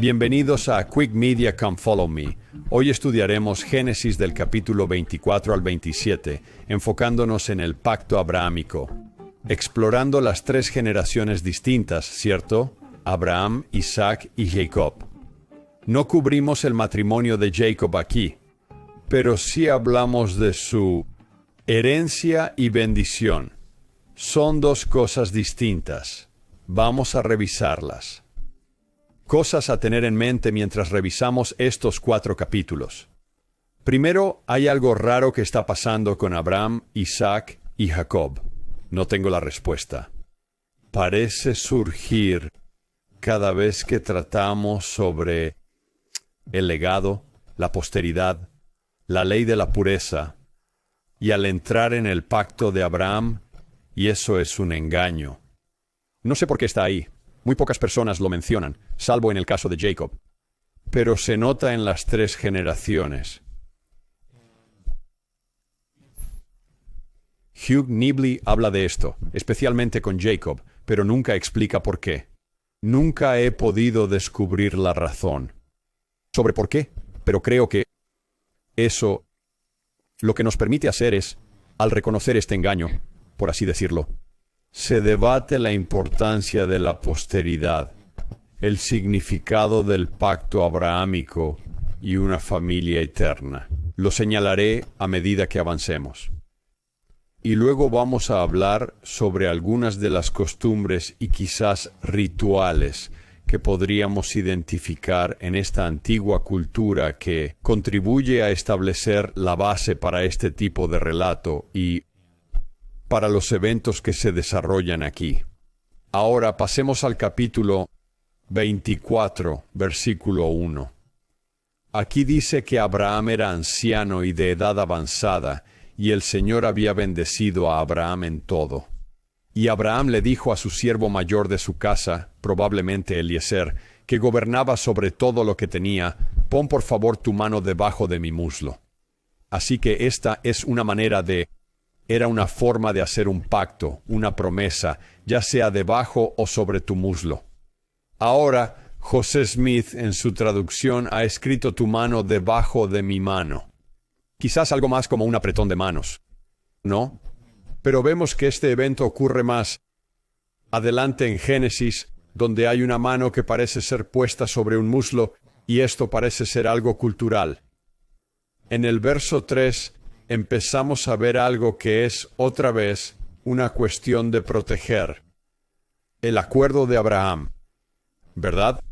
Bienvenidos a Quick Media Come Follow Me. Hoy estudiaremos Génesis del capítulo 24 al 27, enfocándonos en el pacto abrahámico, explorando las tres generaciones distintas, ¿cierto? Abraham, Isaac y Jacob. No cubrimos el matrimonio de Jacob aquí, pero sí hablamos de su herencia y bendición. Son dos cosas distintas. Vamos a revisarlas. Cosas a tener en mente mientras revisamos estos 4 capítulos. Primero, hay algo raro que está pasando con Abraham, Isaac y Jacob. No tengo la respuesta. Parece surgir cada vez que tratamos sobre el legado, la posteridad, la ley de la pureza, y al entrar en el pacto de Abraham, y eso es un engaño. No sé por qué está ahí. Muy pocas personas lo mencionan, salvo en el caso de Jacob. Pero se nota en las 3 generaciones. Hugh Nibley habla de esto, especialmente con Jacob, pero nunca explica por qué. Nunca he podido descubrir la razón sobre por qué, pero creo que eso lo que nos permite hacer es, al reconocer este engaño, por así decirlo, se debate la importancia de la posteridad, el significado del pacto abrahámico y una familia eterna. Lo señalaré a medida que avancemos. Y luego vamos a hablar sobre algunas de las costumbres y quizás rituales que podríamos identificar en esta antigua cultura que contribuye a establecer la base para este tipo de relato y para los eventos que se desarrollan aquí. Ahora pasemos al capítulo 24, versículo 1. Aquí dice que Abraham era anciano y de edad avanzada, y el Señor había bendecido a Abraham en todo. Y Abraham le dijo a su siervo mayor de su casa, probablemente Eliezer, que gobernaba sobre todo lo que tenía, pon por favor tu mano debajo de mi muslo. Así que esta es una manera Era una forma de hacer un pacto, una promesa, ya sea debajo o sobre tu muslo. Ahora, José Smith en su traducción ha escrito tu mano debajo de mi mano. Quizás algo más como un apretón de manos, ¿no? Pero vemos que este evento ocurre más adelante en Génesis, donde hay una mano que parece ser puesta sobre un muslo, y esto parece ser algo cultural. En el verso 3, empezamos a ver algo que es, otra vez, una cuestión de proteger. El acuerdo de Abraham, ¿verdad?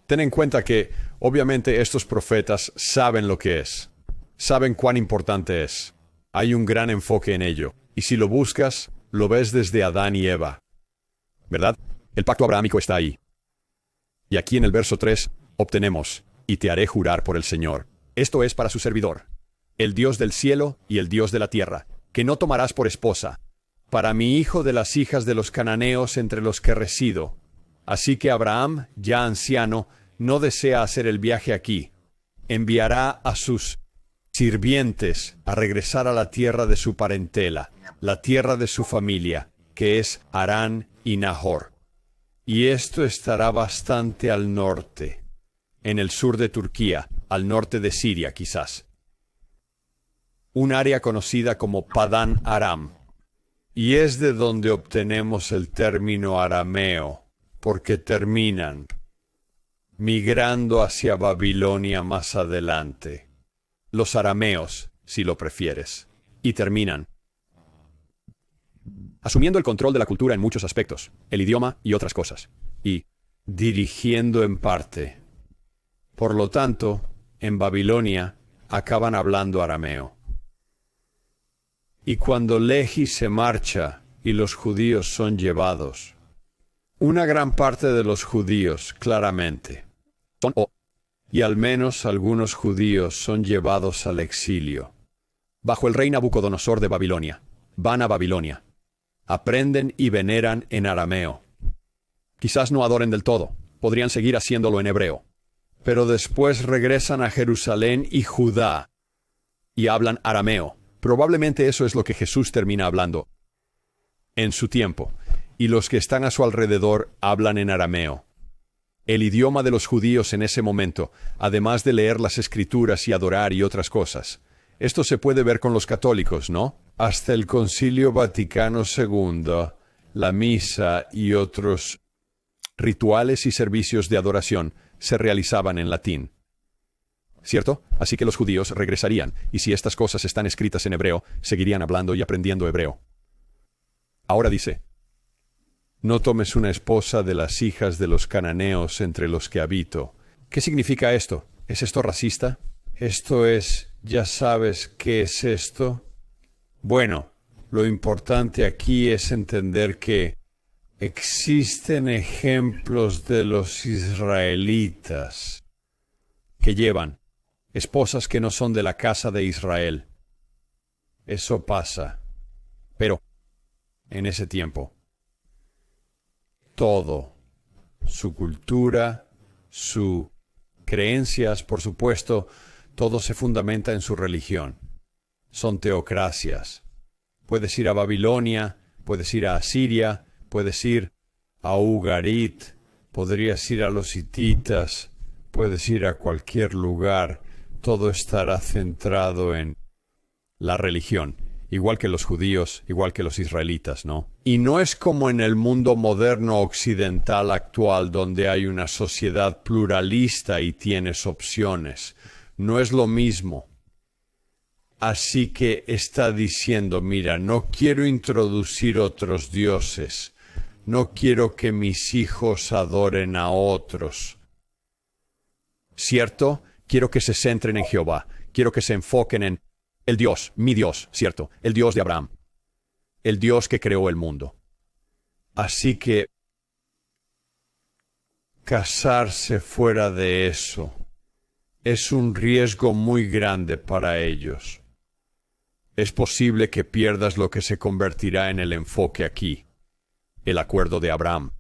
Ten en cuenta que, obviamente, estos profetas saben lo que es. Saben cuán importante es. Hay un gran enfoque en ello. Y si lo buscas, lo ves desde Adán y Eva. ¿Verdad? El pacto abrahámico está ahí. Y aquí en el verso 3, obtenemos, y te haré jurar por el Señor. Esto es para su servidor, el Dios del cielo y el Dios de la tierra, que no tomarás por esposa, para mi hijo de las hijas de los cananeos entre los que resido. Así que Abraham, ya anciano, no desea hacer el viaje aquí. Enviará a sus sirvientes a regresar a la tierra de su parentela, la tierra de su familia, que es Harán y Nahor. Y esto estará bastante al norte, en el sur de Turquía, al norte de Siria quizás. Un área conocida como Padán Aram, y es de donde obtenemos el término arameo, porque terminan migrando hacia Babilonia más adelante. Los arameos, si lo prefieres, y terminan asumiendo el control de la cultura en muchos aspectos, el idioma y otras cosas, y dirigiendo en parte. Por lo tanto, en Babilonia acaban hablando arameo. Y cuando Lehi se marcha y los judíos son llevados, una gran parte de los judíos, claramente, y al menos algunos judíos son llevados al exilio. Bajo el rey Nabucodonosor de Babilonia, van a Babilonia, aprenden y veneran en arameo. Quizás no adoren del todo, podrían seguir haciéndolo en hebreo, pero después regresan a Jerusalén y Judá, y hablan arameo. Probablemente eso es lo que Jesús termina hablando en su tiempo, y los que están a su alrededor hablan en arameo. El idioma de los judíos en ese momento, además de leer las escrituras y adorar y otras cosas. Esto se puede ver con los católicos, ¿no? Hasta el Concilio Vaticano II, la misa y otros rituales y servicios de adoración se realizaban en latín. ¿Cierto? Así que los judíos regresarían, y si estas cosas están escritas en hebreo, seguirían hablando y aprendiendo hebreo. Ahora dice, no tomes una esposa de las hijas de los cananeos entre los que habito. ¿Qué significa esto? ¿Es esto racista? Esto es, ¿ya sabes qué es esto? Bueno, lo importante aquí es entender que existen ejemplos de los israelitas que llevan esposas que no son de la casa de Israel. Eso pasa. Pero, en ese tiempo, todo, su cultura, sus creencias, por supuesto, todo se fundamenta en su religión. Son teocracias. Puedes ir a Babilonia, puedes ir a Asiria, puedes ir a Ugarit, podrías ir a los hititas, puedes ir a cualquier lugar. Todo estará centrado en la religión, igual que los judíos, igual que los israelitas, ¿no? Y no es como en el mundo moderno occidental actual, donde hay una sociedad pluralista y tienes opciones. No es lo mismo. Así que está diciendo, mira, no quiero introducir otros dioses. No quiero que mis hijos adoren a otros. ¿Cierto? Quiero que se centren en Jehová. Quiero que se enfoquen en el Dios, mi Dios, ¿cierto? El Dios de Abraham. El Dios que creó el mundo. Así que casarse fuera de eso es un riesgo muy grande para ellos. Es posible que pierdas lo que se convertirá en el enfoque aquí, el acuerdo de Abraham,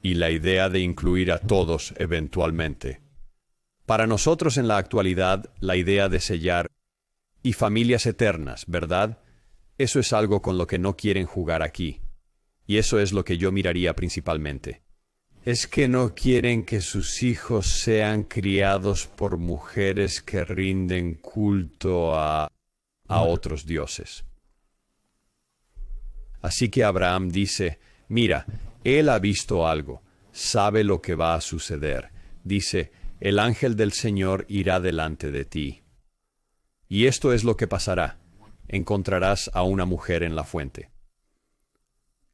y la idea de incluir a todos eventualmente. Para nosotros en la actualidad, la idea de sellar y familias eternas, ¿verdad? Eso es algo con lo que no quieren jugar aquí. Y eso es lo que yo miraría principalmente. Es que no quieren que sus hijos sean criados por mujeres que rinden culto a otros dioses. Así que Abraham dice, mira, él ha visto algo, sabe lo que va a suceder. Dice, el ángel del Señor irá delante de ti. Y esto es lo que pasará. Encontrarás a una mujer en la fuente.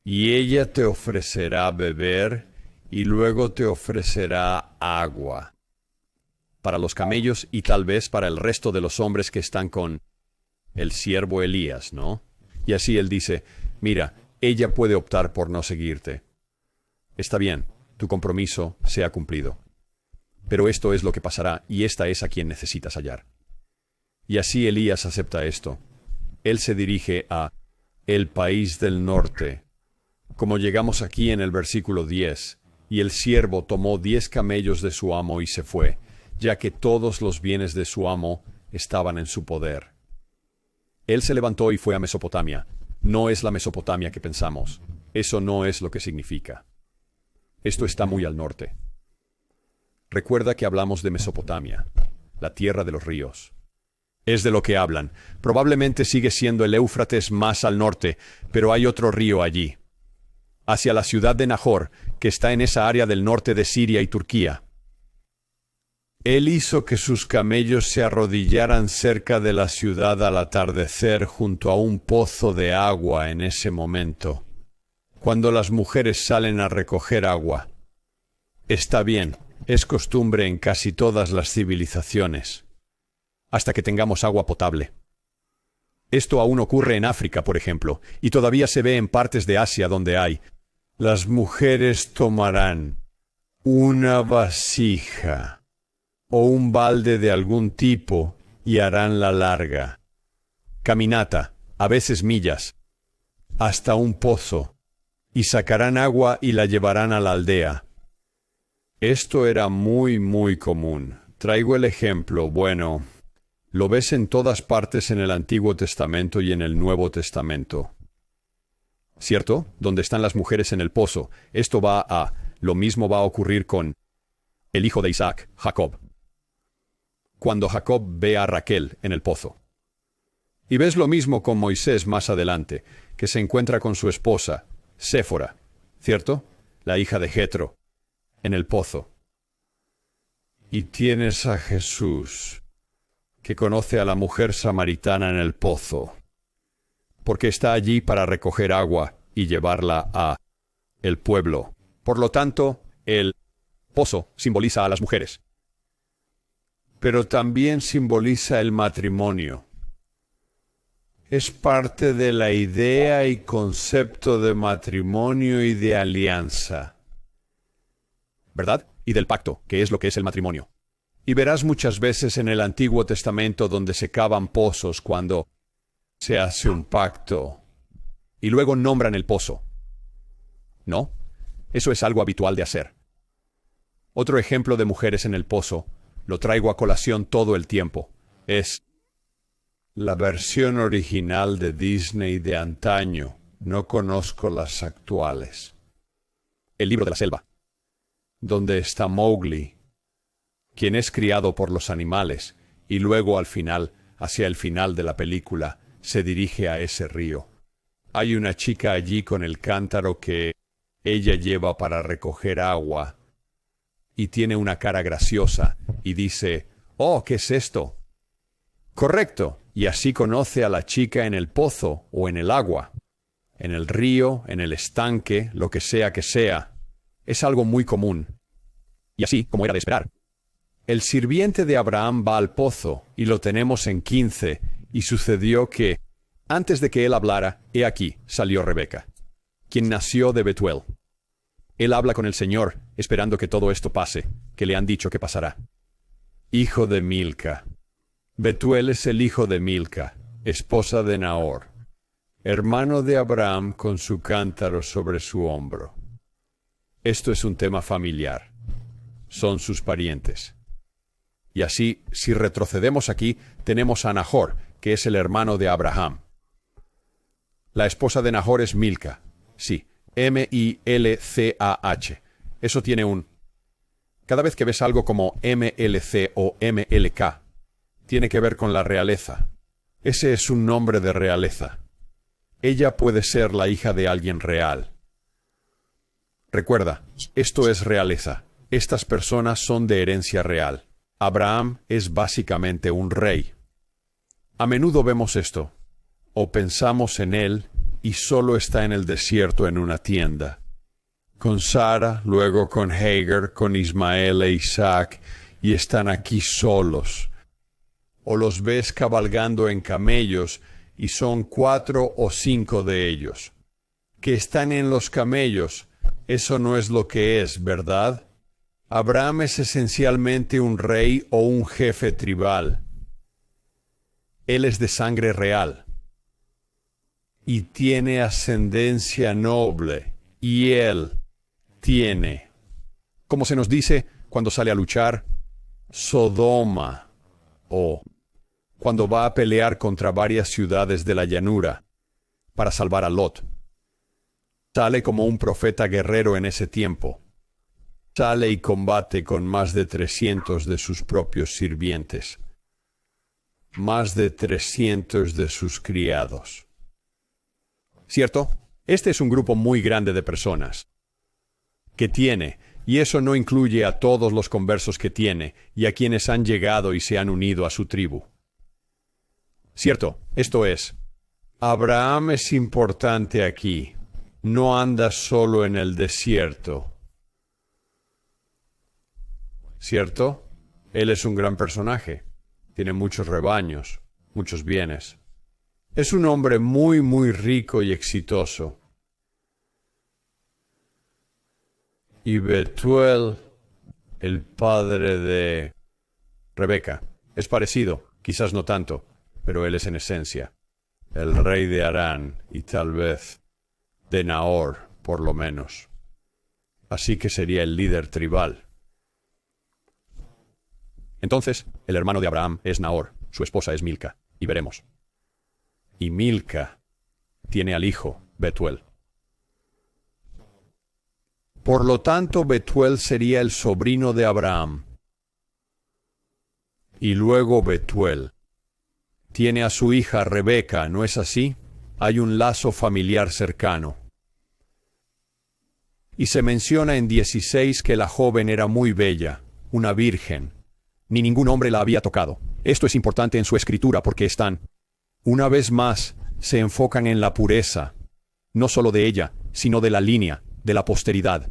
Y ella te ofrecerá beber y luego te ofrecerá agua. Para los camellos y tal vez para el resto de los hombres que están con el siervo Elías, ¿no? Y así él dice, mira, ella puede optar por no seguirte. Está bien, tu compromiso se ha cumplido. Pero esto es lo que pasará, y esta es a quien necesitas hallar. Y así Elías acepta esto. Él se dirige a el país del norte. Como llegamos aquí en el versículo 10, y el siervo tomó 10 camellos de su amo y se fue, ya que todos los bienes de su amo estaban en su poder. Él se levantó y fue a Mesopotamia. No es la Mesopotamia que pensamos. Eso no es lo que significa. Esto está muy al norte. Recuerda que hablamos de Mesopotamia, la tierra de los ríos. Es de lo que hablan. Probablemente sigue siendo el Éufrates más al norte, pero hay otro río allí. Hacia la ciudad de Nahor, que está en esa área del norte de Siria y Turquía. Él hizo que sus camellos se arrodillaran cerca de la ciudad al atardecer junto a un pozo de agua en ese momento, cuando las mujeres salen a recoger agua. Está bien. Es costumbre en casi todas las civilizaciones, hasta que tengamos agua potable. Esto aún ocurre en África, por ejemplo, y todavía se ve en partes de Asia donde hay. Las mujeres tomarán una vasija o un balde de algún tipo y harán la larga caminata, a veces millas, hasta un pozo, y sacarán agua y la llevarán a la aldea. Esto era muy, muy común. Traigo el ejemplo, bueno, lo ves en todas partes en el Antiguo Testamento y en el Nuevo Testamento. ¿Cierto? Donde están las mujeres en el pozo. Lo mismo va a ocurrir con el hijo de Isaac, Jacob. Cuando Jacob ve a Raquel en el pozo. Y ves lo mismo con Moisés más adelante, que se encuentra con su esposa, Séfora, ¿cierto? La hija de Jetro, en el pozo. Y tienes a Jesús, que conoce a la mujer samaritana en el pozo, porque está allí para recoger agua y llevarla a el pueblo. Por lo tanto, el pozo simboliza a las mujeres. Pero también simboliza el matrimonio. Es parte de la idea y concepto de matrimonio y de alianza. ¿Verdad? Y del pacto, que es lo que es el matrimonio. Y verás muchas veces en el Antiguo Testamento donde se cavan pozos cuando se hace un pacto. Y luego nombran el pozo. ¿No? Eso es algo habitual de hacer. Otro ejemplo de mujeres en el pozo, lo traigo a colación todo el tiempo, es la versión original de Disney de antaño. No conozco las actuales. El libro de la selva, donde está Mowgli, quien es criado por los animales, y luego al final, hacia el final de la película, se dirige a ese río. Hay una chica allí con el cántaro que ella lleva para recoger agua, y tiene una cara graciosa, y dice, «Oh, ¿qué es esto?» Correcto, y así conoce a la chica en el pozo o en el agua, en el río, en el estanque, lo que sea que sea. Es algo muy común. Y así, como era de esperar. El sirviente de Abraham va al pozo, y lo tenemos en 15, y sucedió que, antes de que él hablara, he aquí, salió Rebeca, quien nació de Betuel. Él habla con el Señor, esperando que todo esto pase, que le han dicho que pasará. Hijo de Milca. Betuel es el hijo de Milca, esposa de Nahor, hermano de Abraham con su cántaro sobre su hombro. Esto es un tema familiar. Son sus parientes. Y así, si retrocedemos aquí, tenemos a Nahor, que es el hermano de Abraham. La esposa de Nahor es Milca. Sí, M-I-L-C-A-H. Eso tiene un... Cada vez que ves algo como M-L-C o M-L-K, tiene que ver con la realeza. Ese es un nombre de realeza. Ella puede ser la hija de alguien real. Recuerda, esto es realeza. Estas personas son de herencia real. Abraham es básicamente un rey. A menudo vemos esto, o pensamos en él y solo está en el desierto en una tienda. Con Sara, luego con Hagar, con Ismael e Isaac, y están aquí solos. O los ves cabalgando en camellos, y son 4 o 5 de ellos. Que están en los camellos, eso no es lo que es, ¿verdad? Abraham es esencialmente un rey o un jefe tribal. Él es de sangre real. Y tiene ascendencia noble. Y él tiene, como se nos dice cuando sale a luchar, Sodoma, o cuando va a pelear contra varias ciudades de la llanura para salvar a Lot. Sale como un profeta guerrero en ese tiempo. Sale y combate con más de 300 de sus propios sirvientes. Más de 300 de sus criados. ¿Cierto? Este es un grupo muy grande de personas que tiene, y eso no incluye a todos los conversos que tiene y a quienes han llegado y se han unido a su tribu. Cierto, esto es, Abraham es importante aquí. No anda solo en el desierto. ¿Cierto? Él es un gran personaje. Tiene muchos rebaños, muchos bienes. Es un hombre muy, muy rico y exitoso. Y Betuel, el padre de Rebeca, es parecido, quizás no tanto, pero él es en esencia el rey de Harán y tal vez de Nahor, por lo menos. Así que sería el líder tribal. Entonces, el hermano de Abraham es Nahor, su esposa es Milca, y veremos. Y Milca tiene al hijo, Betuel. Por lo tanto, Betuel sería el sobrino de Abraham. Y luego Betuel tiene a su hija Rebeca, ¿no es así? Hay un lazo familiar cercano. Y se menciona en 16 que la joven era muy bella, una virgen. Ni ningún hombre la había tocado. Esto es importante en su escritura porque están, una vez más, se enfocan en la pureza, no solo de ella, sino de la línea, de la posteridad.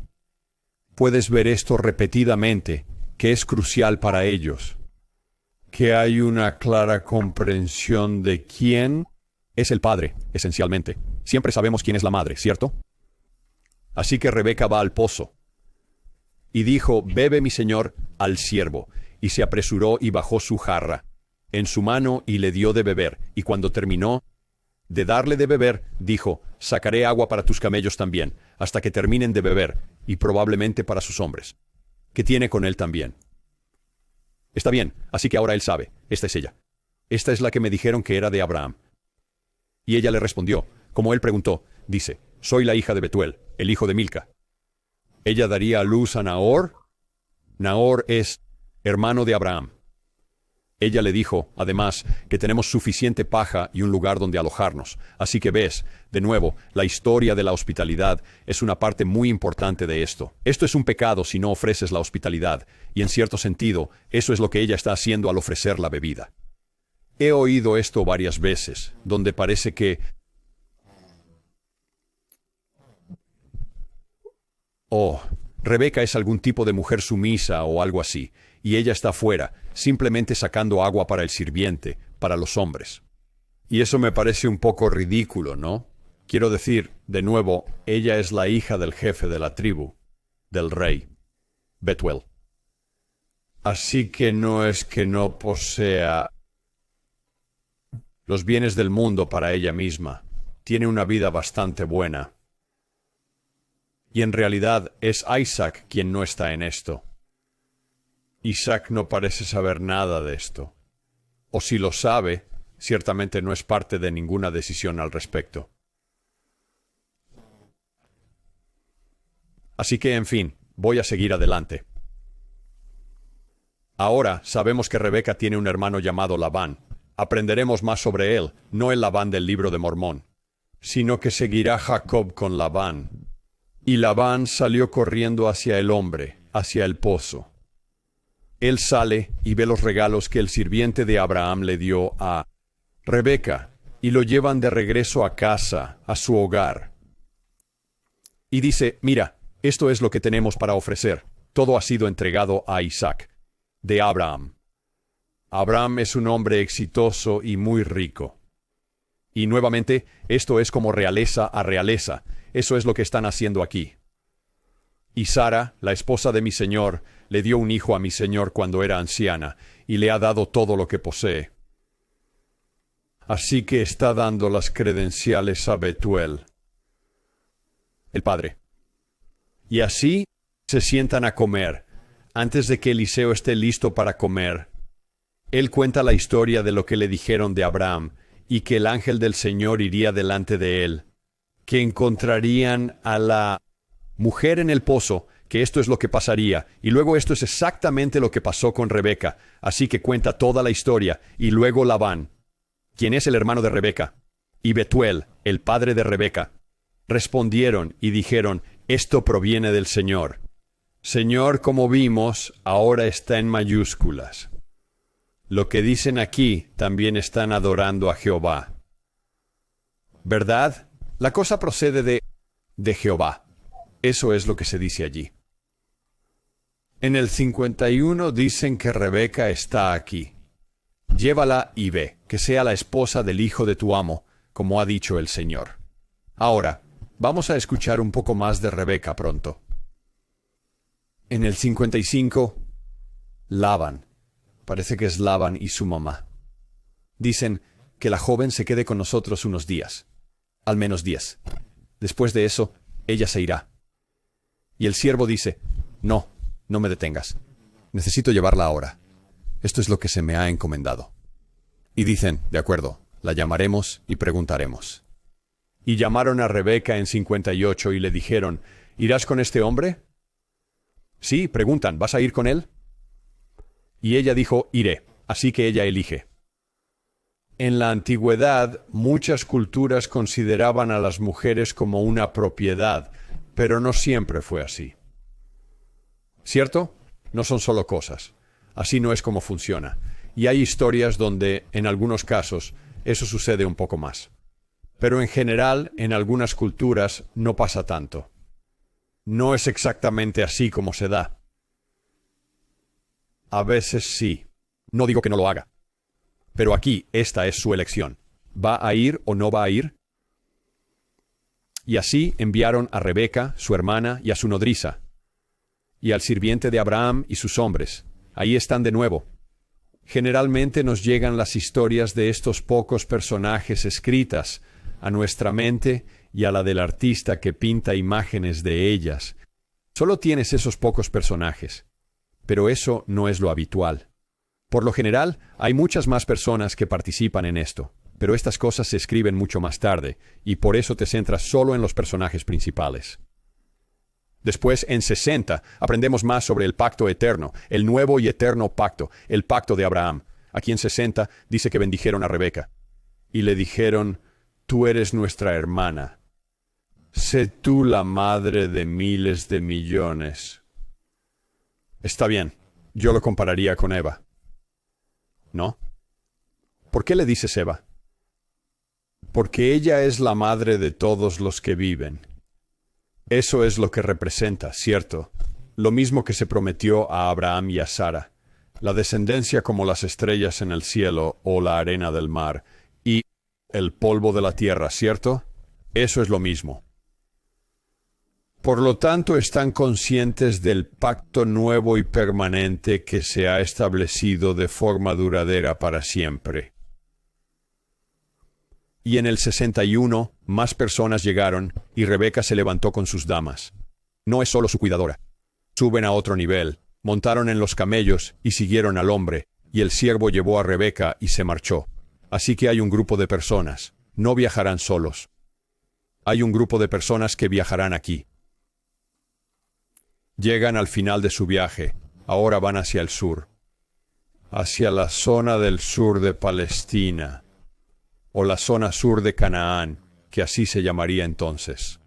Puedes ver esto repetidamente, que es crucial para ellos. Que hay una clara comprensión de quién es el padre, esencialmente. Siempre sabemos quién es la madre, ¿cierto? Así que Rebeca va al pozo. Y dijo, bebe mi señor al siervo. Y se apresuró y bajó su jarra en su mano y le dio de beber. Y cuando terminó de darle de beber, dijo, sacaré agua para tus camellos también, hasta que terminen de beber, y probablemente para sus hombres, que tiene con él también. Está bien, así que ahora él sabe, esta es ella. Esta es la que me dijeron que era de Abraham. Y ella le respondió, como él preguntó, dice, soy la hija de Betuel, el hijo de Milca. Ella daría a luz a Nahor. Nahor es hermano de Abraham. Ella le dijo, además, que tenemos suficiente paja y un lugar donde alojarnos. Así que ves, de nuevo, la historia de la hospitalidad es una parte muy importante de esto. Esto es un pecado si no ofreces la hospitalidad, y en cierto sentido, eso es lo que ella está haciendo al ofrecer la bebida. He oído esto varias veces, donde parece que Rebeca es algún tipo de mujer sumisa o algo así, y ella está fuera, simplemente sacando agua para el sirviente, para los hombres. Y eso me parece un poco ridículo, ¿no? Quiero decir, de nuevo, ella es la hija del jefe de la tribu, del rey, Betuel. Así que no es que no posea los bienes del mundo para ella misma. Tiene una vida bastante buena. Y en realidad es Isaac quien no está en esto. Isaac no parece saber nada de esto. O si lo sabe, ciertamente no es parte de ninguna decisión al respecto. Así que, en fin, voy a seguir adelante. Ahora sabemos que Rebeca tiene un hermano llamado Labán. Aprenderemos más sobre él, no el Labán del libro de Mormón, sino que seguirá Jacob con Labán. Y Labán salió corriendo hacia el hombre, hacia el pozo. Él sale y ve los regalos que el sirviente de Abraham le dio a Rebeca, y lo llevan de regreso a casa, a su hogar. Y dice, mira, esto es lo que tenemos para ofrecer. Todo ha sido entregado a Isaac, de Abraham. Abraham es un hombre exitoso y muy rico. Y nuevamente, esto es como realeza a realeza. Eso es lo que están haciendo aquí. Y Sara, la esposa de mi señor, le dio un hijo a mi señor cuando era anciana, y le ha dado todo lo que posee. Así que está dando las credenciales a Betuel, el padre. Y así se sientan a comer. Antes de que Eliseo esté listo para comer, él cuenta la historia de lo que le dijeron de Abraham, y que el ángel del Señor iría delante de él, que encontrarían a la mujer en el pozo, que esto es lo que pasaría, y luego esto es exactamente lo que pasó con Rebeca, así que cuenta toda la historia, y luego Labán, quien es el hermano de Rebeca, y Betuel, el padre de Rebeca, respondieron y dijeron, esto proviene del Señor. Señor, como vimos, ahora está en mayúsculas. Lo que dicen aquí también están adorando a Jehová. ¿Verdad? La cosa procede de Jehová. Eso es lo que se dice allí. En el 51 dicen que Rebeca está aquí. Llévala y ve, que sea la esposa del hijo de tu amo, como ha dicho el Señor. Ahora, vamos a escuchar un poco más de Rebeca pronto. En el 55, Labán. Parece que es Labán y su mamá. Dicen que la joven se quede con nosotros unos días. Al menos 10. Después de eso, ella se irá. Y el siervo dice, no me detengas. Necesito llevarla ahora. Esto es lo que se me ha encomendado. Y dicen, de acuerdo, la llamaremos y preguntaremos. Y llamaron a Rebeca en 58 y le dijeron, ¿irás con este hombre? Sí, preguntan, ¿vas a ir con él? Y ella dijo, iré. Así que ella elige. En la antigüedad, muchas culturas consideraban a las mujeres como una propiedad, pero no siempre fue así. ¿Cierto? No son solo cosas. Así no es como funciona. Y hay historias donde, en algunos casos, eso sucede un poco más. Pero en general, en algunas culturas, no pasa tanto. No es exactamente así como se da. A veces sí. No digo que no lo haga. Pero aquí, esta es su elección. ¿Va a ir o no va a ir? Y así enviaron a Rebeca, su hermana, y a su nodriza, y al sirviente de Abraham y sus hombres. Ahí están de nuevo. Generalmente nos llegan las historias de estos pocos personajes escritas a nuestra mente y a la del artista que pinta imágenes de ellas. Solo tienes esos pocos personajes. Pero eso no es lo habitual. Por lo general, hay muchas más personas que participan en esto, pero estas cosas se escriben mucho más tarde, y por eso te centras solo en los personajes principales. Después, en 60, aprendemos más sobre el pacto eterno, el nuevo y eterno pacto, el pacto de Abraham. Aquí en 60 dice que bendijeron a Rebeca, y le dijeron, tú eres nuestra hermana. Sé tú la madre de miles de millones. Está bien, yo lo compararía con Eva. ¿No? ¿Por qué le dices Eva? Porque ella es la madre de todos los que viven. Eso es lo que representa, ¿cierto? Lo mismo que se prometió a Abraham y a Sara, la descendencia como las estrellas en el cielo o la arena del mar, y el polvo de la tierra, ¿cierto? Eso es lo mismo. Por lo tanto, están conscientes del pacto nuevo y permanente que se ha establecido de forma duradera para siempre. Y en el 61, más personas llegaron, y Rebeca se levantó con sus damas. No es solo su cuidadora. Suben a otro nivel, montaron en los camellos y siguieron al hombre, y el siervo llevó a Rebeca y se marchó. Así que hay un grupo de personas. No viajarán solos. Hay un grupo de personas que viajarán aquí. Llegan al final de su viaje. Ahora van hacia el sur. Hacia la zona del sur de Palestina. O la zona sur de Canaán, que así se llamaría entonces.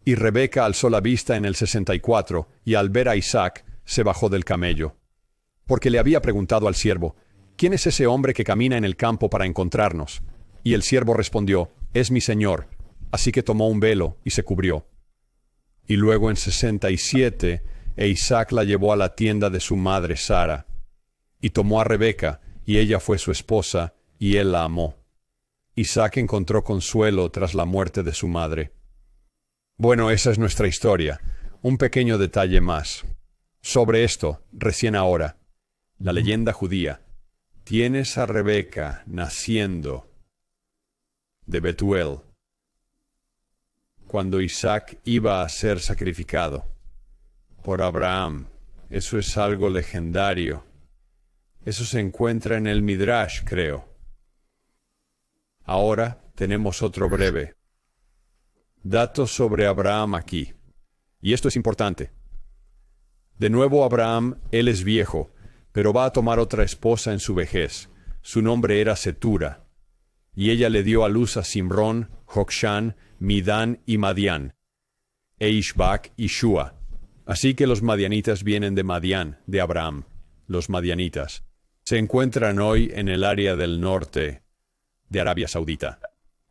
Y Rebeca alzó la vista en el 64, y al ver a Isaac, se bajó del camello. Porque le había preguntado al siervo, ¿quién es ese hombre que camina en el campo para encontrarnos? Y el siervo respondió, es mi señor. Así que tomó un velo y se cubrió. Y luego en 67, Isaac la llevó a la tienda de su madre Sara, y tomó a Rebeca, y ella fue su esposa, y él la amó. Isaac encontró consuelo tras la muerte de su madre. Bueno, esa es nuestra historia. Un pequeño detalle más. Sobre esto, recién ahora, la leyenda judía. Tienes a Rebeca naciendo de Betuel, cuando Isaac iba a ser sacrificado por Abraham. Eso es algo legendario. Eso se encuentra en el Midrash, creo. Ahora tenemos otro breve dato sobre Abraham aquí. Y esto es importante. De nuevo Abraham, él es viejo, pero va a tomar otra esposa en su vejez. Su nombre era Setura. Y ella le dio a luz a Simrón, Jokshan, Midán y Madián, e Ishbac y Shua. Así que los madianitas vienen de Madián, de Abraham. Los madianitas se encuentran hoy en el área del norte de Arabia Saudita,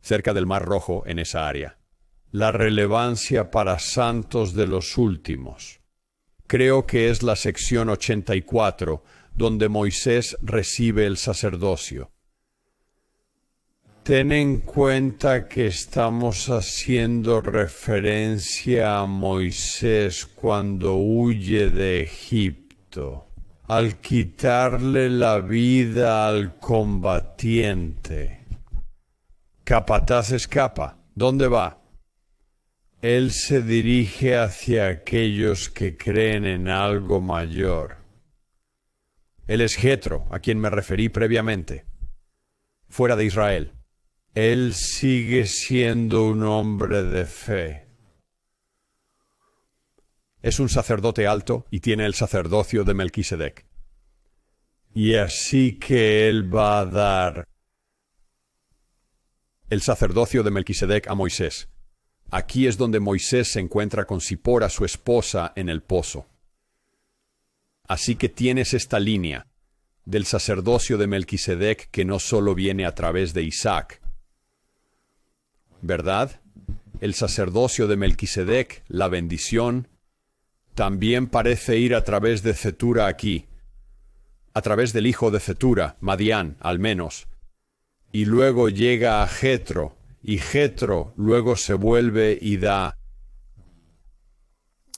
cerca del Mar Rojo en esa área. La relevancia para santos de los últimos. Creo que es la sección 84, donde Moisés recibe el sacerdocio. Ten en cuenta que estamos haciendo referencia a Moisés cuando huye de Egipto, al quitarle la vida al combatiente. Capataz escapa. ¿Dónde va? Él se dirige hacia aquellos que creen en algo mayor. Él es Jetro, a quien me referí previamente, fuera de Israel. Él sigue siendo un hombre de fe. es un sacerdote alto y tiene el sacerdocio de Melquisedec. Y así que él va a dar el sacerdocio de Melquisedec a Moisés. Aquí es donde Moisés se encuentra con Zipora, su esposa, en el pozo. Así que tienes esta línea del sacerdocio de Melquisedec que no solo viene a través de Isaac, ¿verdad? El sacerdocio de Melquisedec, la bendición, también parece ir a través de Cetura aquí, a través del hijo de Cetura, Madián, al menos, y luego llega a Jetro, y Jetro luego se vuelve y da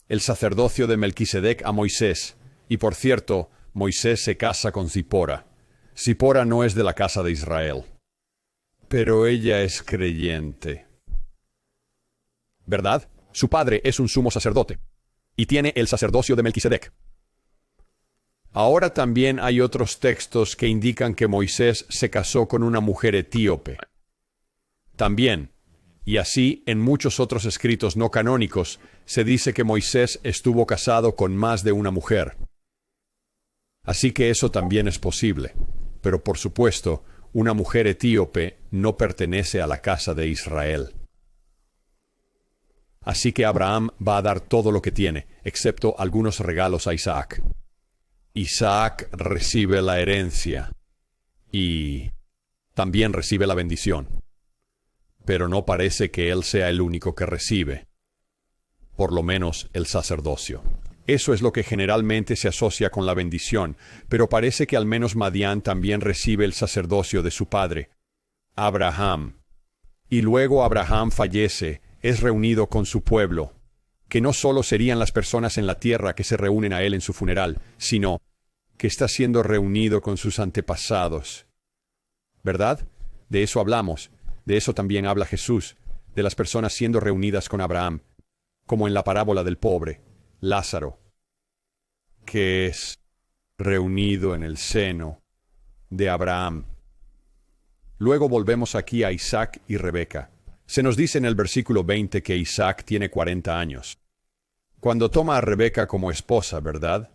el sacerdocio de Melquisedec a Moisés. Y por cierto, Moisés se casa con Zipora. Zipora no es de la casa de Israel, pero ella es creyente, ¿verdad? Su padre es un sumo sacerdote y tiene el sacerdocio de Melquisedec. Ahora también hay otros textos que indican que Moisés se casó con una mujer etíope. También, y así en muchos otros escritos no canónicos, se dice que Moisés estuvo casado con más de una mujer. Así que eso también es posible. Pero por supuesto, una mujer etíope no pertenece a la casa de Israel. Así que Abraham va a dar todo lo que tiene, excepto algunos regalos a Isaac. Isaac recibe la herencia y también recibe la bendición. Pero no parece que él sea el único que recibe, por lo menos el sacerdocio. Eso es lo que generalmente se asocia con la bendición, pero parece que al menos Madián también recibe el sacerdocio de su padre, Abraham. Y luego Abraham fallece, es reunido con su pueblo, que no solo serían las personas en la tierra que se reúnen a él en su funeral, sino que está siendo reunido con sus antepasados. ¿Verdad? De eso hablamos. De eso también habla Jesús, de las personas siendo reunidas con Abraham, como en la parábola del pobre, Lázaro, que es reunido en el seno de Abraham. Luego volvemos aquí a Isaac y Rebeca. Se nos dice en el versículo 20 que Isaac tiene 40 años. Cuando toma a Rebeca como esposa, ¿verdad?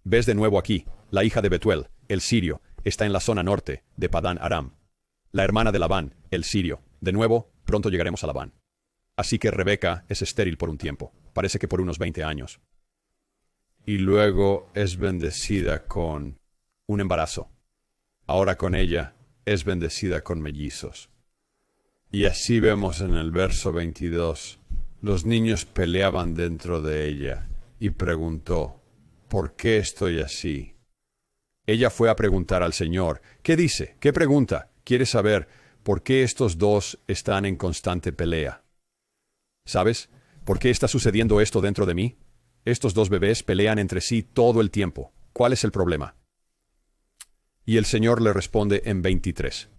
Ves de nuevo aquí, la hija de Betuel, el sirio, está en la zona norte de Padán Aram. La hermana de Labán, el sirio. De nuevo, pronto llegaremos a Labán. Así que Rebeca es estéril por un tiempo, parece que por unos 20 años. Y luego es bendecida con un embarazo. Ahora con ella es bendecida con mellizos. Y así vemos en el verso 22, los niños peleaban dentro de ella y preguntó, ¿por qué estoy así? Ella fue a preguntar al Señor, ¿qué dice? ¿Qué pregunta? Quiere saber por qué estos dos están en constante pelea. ¿Sabes? ¿Por qué está sucediendo esto dentro de mí? Estos dos bebés pelean entre sí todo el tiempo. ¿Cuál es el problema? Y el Señor le responde en 23.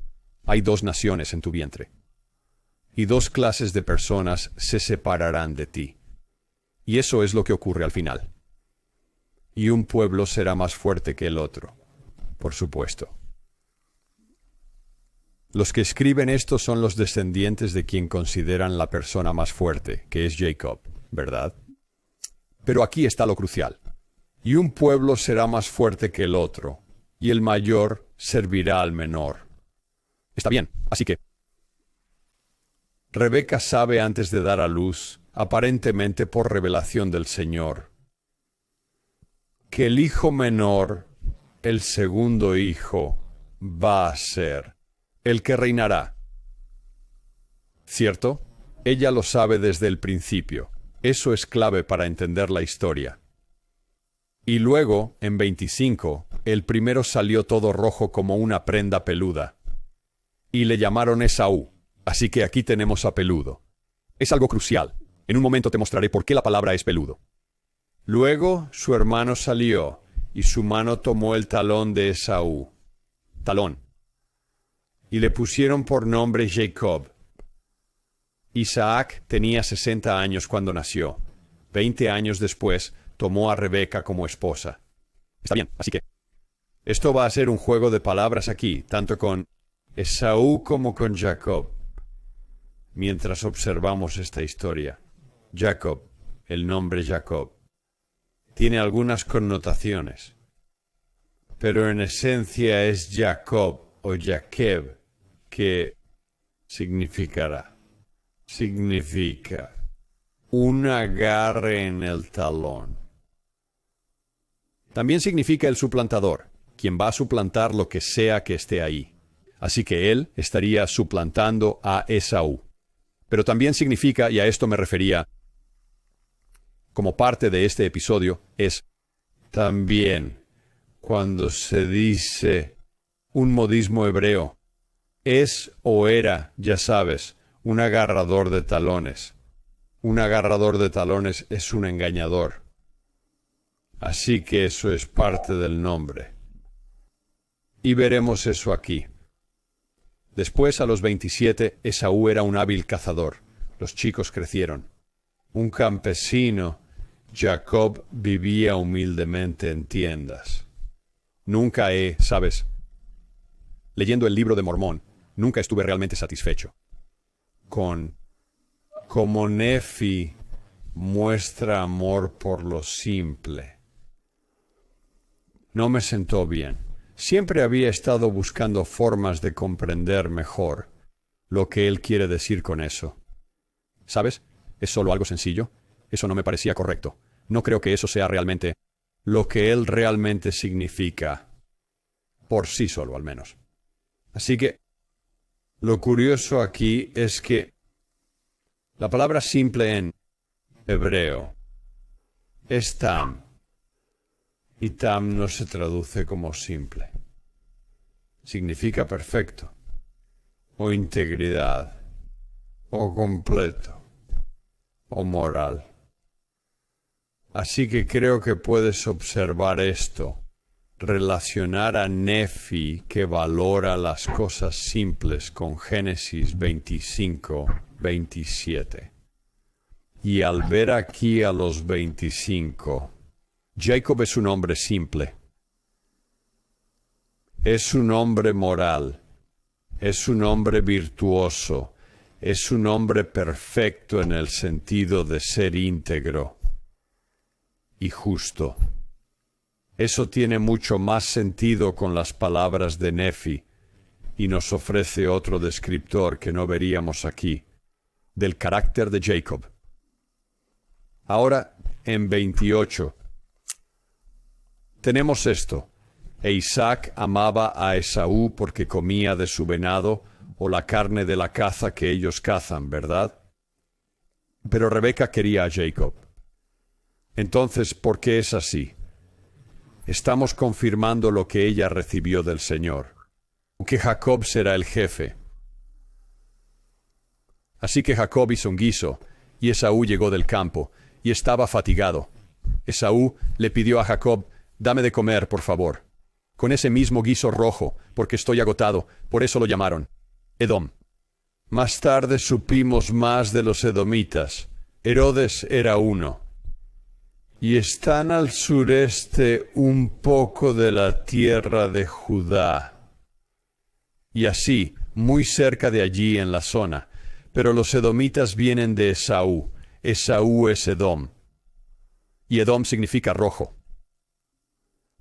Hay dos naciones en tu vientre, y dos clases de personas se separarán de ti. Y eso es lo que ocurre al final. Y un pueblo será más fuerte que el otro, por supuesto. Los que escriben esto son los descendientes de quien consideran la persona más fuerte, que es Jacob, ¿verdad? Pero aquí está lo crucial. Y un pueblo será más fuerte que el otro, y el mayor servirá al menor. Está bien, así que Rebeca sabe antes de dar a luz, aparentemente por revelación del Señor, que el hijo menor, el segundo hijo, va a ser el que reinará. ¿Cierto? Ella lo sabe desde el principio. Eso es clave para entender la historia. Y luego, en 25, el primero salió todo rojo como una prenda peluda. Y le llamaron Esaú. Así que aquí tenemos a peludo. Es algo crucial. En un momento te mostraré por qué la palabra es peludo. Luego su hermano salió, y su mano tomó el talón de Esaú. Talón. Y le pusieron por nombre Jacob. Isaac tenía 60 años cuando nació. 20 años después, tomó a Rebeca como esposa. Está bien, así que esto va a ser un juego de palabras aquí, tanto con Esaú como con Jacob. Mientras observamos esta historia, Jacob, el nombre Jacob, tiene algunas connotaciones, pero en esencia es Jacob o Jaqueb, que significa un agarre en el talón. También significa el suplantador, quien va a suplantar lo que sea que esté ahí. Así que él estaría suplantando a Esaú. Pero también significa, y a esto me refería, como parte de este episodio, es también cuando se dice un modismo hebreo, es o era, ya sabes, un agarrador de talones. Un agarrador de talones es un engañador. Así que eso es parte del nombre. Y veremos eso aquí. Después, a los 27, Esaú era un hábil cazador. Los chicos crecieron. Un campesino, Jacob vivía humildemente en tiendas. ¿Sabes? Leyendo el libro de Mormón, nunca estuve realmente satisfecho. Como Nefi muestra amor por lo simple. No me sentó bien. Siempre había estado buscando formas de comprender mejor lo que él quiere decir con eso. ¿Sabes? Es solo algo sencillo. Eso no me parecía correcto. No creo que eso sea realmente lo que él realmente significa. Por sí solo, al menos. Así que, lo curioso aquí es que la palabra simple en hebreo es tam. Y tam no se traduce como simple. Significa perfecto, o integridad, o completo, o moral. Así que creo que puedes observar esto, relacionar a Nefi, que valora las cosas simples, con Génesis 25, 27. Y al ver aquí a los 25, Jacob es un hombre simple. Es un hombre moral, es un hombre virtuoso, es un hombre perfecto en el sentido de ser íntegro y justo. Eso tiene mucho más sentido con las palabras de Nefi y nos ofrece otro descriptor que no veríamos aquí, del carácter de Jacob. Ahora, en 28, tenemos esto. E Isaac amaba a Esaú porque comía de su venado o la carne de la caza que ellos cazan, ¿verdad? Pero Rebeca quería a Jacob. Entonces, ¿por qué es así? Estamos confirmando lo que ella recibió del Señor, que Jacob será el jefe. Así que Jacob hizo un guiso, y Esaú llegó del campo, y estaba fatigado. Esaú le pidió a Jacob: «Dame de comer, por favor, con ese mismo guiso rojo, porque estoy agotado». Por eso lo llamaron Edom. Más tarde supimos más de los edomitas. Herodes era uno. Y están al sureste un poco de la tierra de Judá. Y así, muy cerca de allí en la zona. Pero los edomitas vienen de Esaú. Esaú es Edom. Y Edom significa rojo.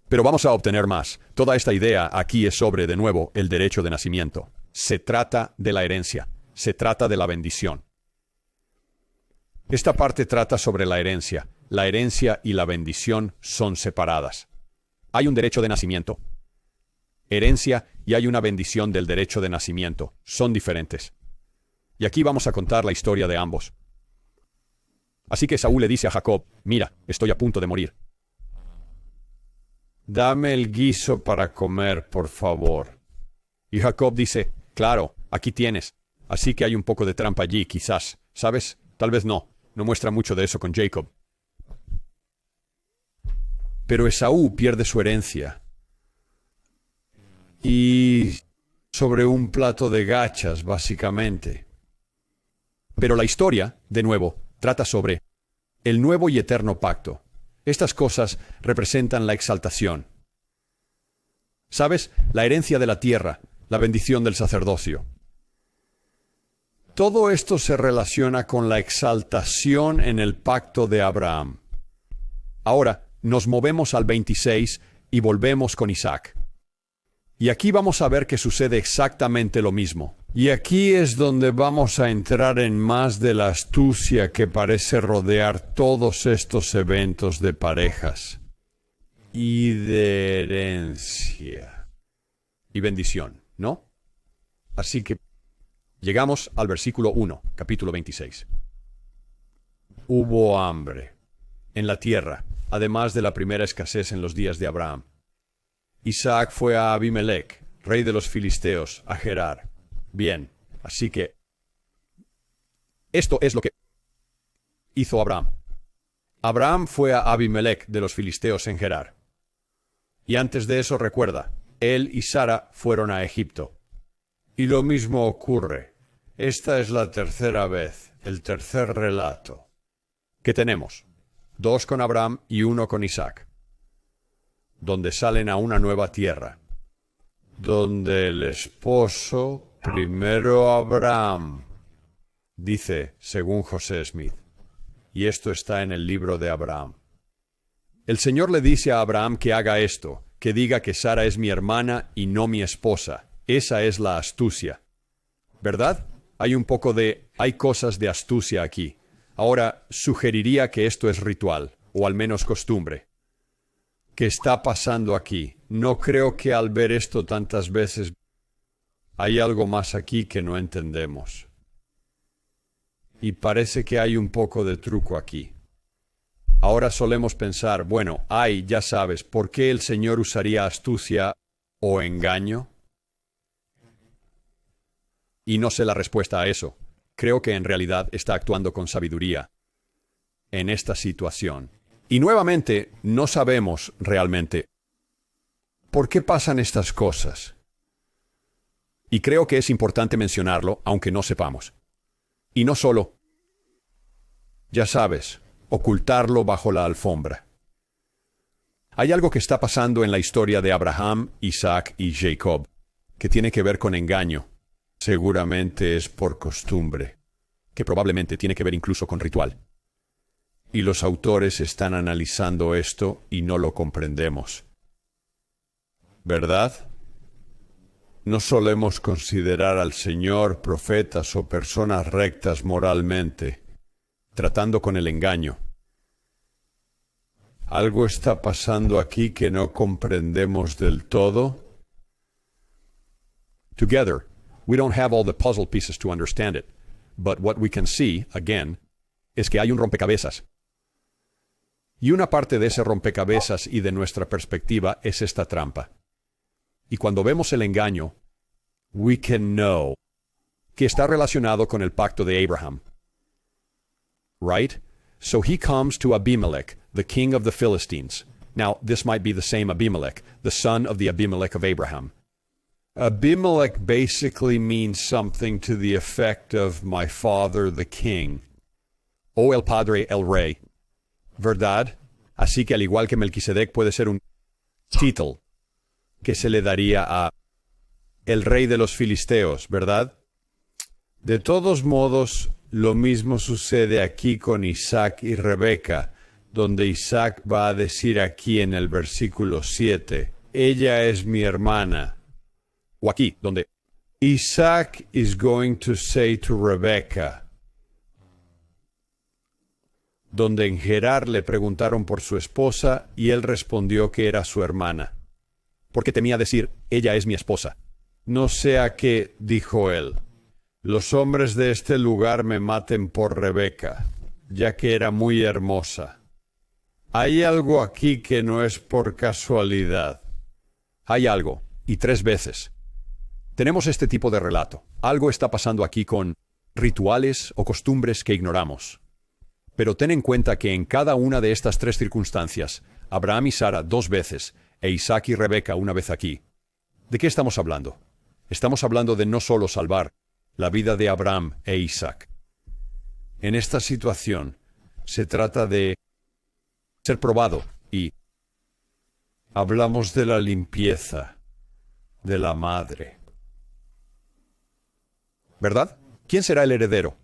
Pero vamos a obtener más. Toda esta idea aquí es sobre, de nuevo, el derecho de nacimiento. Se trata de la herencia. Se trata de la bendición. Esta parte trata sobre la herencia. La herencia y la bendición son separadas. Hay un derecho de nacimiento, herencia, y hay una bendición del derecho de nacimiento. Son diferentes. Y aquí vamos a contar la historia de ambos. Así que Saúl le dice a Jacob: «Mira, estoy a punto de morir. Dame el guiso para comer, por favor». Y Jacob dice: «Claro, aquí tienes». Así que hay un poco de trampa allí, quizás. ¿Sabes? Tal vez no. No muestra mucho de eso con Jacob. Pero Esaú pierde su herencia. Y sobre un plato de gachas, básicamente. Pero la historia, de nuevo, trata sobre el nuevo y eterno pacto. Estas cosas representan la exaltación. ¿Sabes? La herencia de la tierra, la bendición del sacerdocio. Todo esto se relaciona con la exaltación en el pacto de Abraham. Ahora, nos movemos al 26 y volvemos con Isaac. Y aquí vamos a ver que sucede exactamente lo mismo. Y aquí es donde vamos a entrar en más de la astucia que parece rodear todos estos eventos de parejas. Y de herencia. Y bendición, ¿no? Así que llegamos al versículo 1, capítulo 26. Hubo hambre en la tierra, además de la primera escasez en los días de Abraham. Isaac fue a Abimelech, rey de los filisteos, a Gerar. Bien, así que esto es lo que hizo Abraham. Abraham fue a Abimelech de los filisteos en Gerar. Y antes de eso, recuerda, él y Sara fueron a Egipto. Y lo mismo ocurre. Esta es la tercera vez, el tercer relato. ¿Qué tenemos? 2 con Abraham y 1 con Isaac, donde salen a una nueva tierra. Donde el esposo, primero Abraham, dice, según José Smith. Y esto está en el libro de Abraham. El Señor le dice a Abraham que haga esto, que diga que Sara es mi hermana y no mi esposa. Esa es la astucia. ¿Verdad? Hay cosas de astucia aquí. Ahora, sugeriría que esto es ritual, o al menos costumbre. ¿Qué está pasando aquí? No creo que al ver esto tantas veces hay algo más aquí que no entendemos. Y parece que hay un poco de truco aquí. Ahora solemos pensar, bueno, ya sabes, ¿por qué el Señor usaría astucia o engaño? Y no sé la respuesta a eso. Creo que en realidad está actuando con sabiduría en esta situación. Y nuevamente, no sabemos realmente por qué pasan estas cosas. Y creo que es importante mencionarlo, aunque no sepamos. Y no solo, ya sabes, ocultarlo bajo la alfombra. Hay algo que está pasando en la historia de Abraham, Isaac y Jacob, que tiene que ver con engaño. Seguramente es por costumbre. Que probablemente tiene que ver incluso con ritual. Y los autores están analizando esto y no lo comprendemos. ¿Verdad? No solemos considerar al Señor profetas o personas rectas moralmente, tratando con el engaño. ¿Algo está pasando aquí que no comprendemos del todo? Together, we don't have all the puzzle pieces to understand it, but what we can see, again, es que hay un rompecabezas. Y una parte de ese rompecabezas y de nuestra perspectiva es esta trampa. Y cuando vemos el engaño, we can know que está relacionado con el pacto de Abraham. Right? So he comes to Abimelech, the king of the Philistines. Now, this might be the same Abimelech, the son of the Abimelech of Abraham. Abimelech basically means something to the effect of my father the king. O el padre el rey. ¿Verdad? Así que al igual que Melquisedec puede ser un título que se le daría a el rey de los filisteos, ¿verdad? De todos modos, lo mismo sucede aquí con Isaac y Rebeca, donde Isaac va a decir aquí en el versículo 7, ella es mi hermana. O aquí, donde Isaac is going to say to Rebecca, donde en Gerar le preguntaron por su esposa y él respondió que era su hermana, porque temía decir, ella es mi esposa. No sea que, dijo él, los hombres de este lugar me maten por Rebeca, ya que era muy hermosa. Hay algo aquí que no es por casualidad. Hay algo, y 3 veces. Tenemos este tipo de relato. Algo está pasando aquí con rituales o costumbres que ignoramos. Pero ten en cuenta que en cada una de estas 3 circunstancias, Abraham y Sara 2 veces, e Isaac y Rebeca 1 vez aquí. ¿De qué estamos hablando? Estamos hablando de no solo salvar la vida de Abraham e Isaac. En esta situación, se trata de ser probado y hablamos de la limpieza de la madre. ¿Verdad? ¿Quién será el heredero?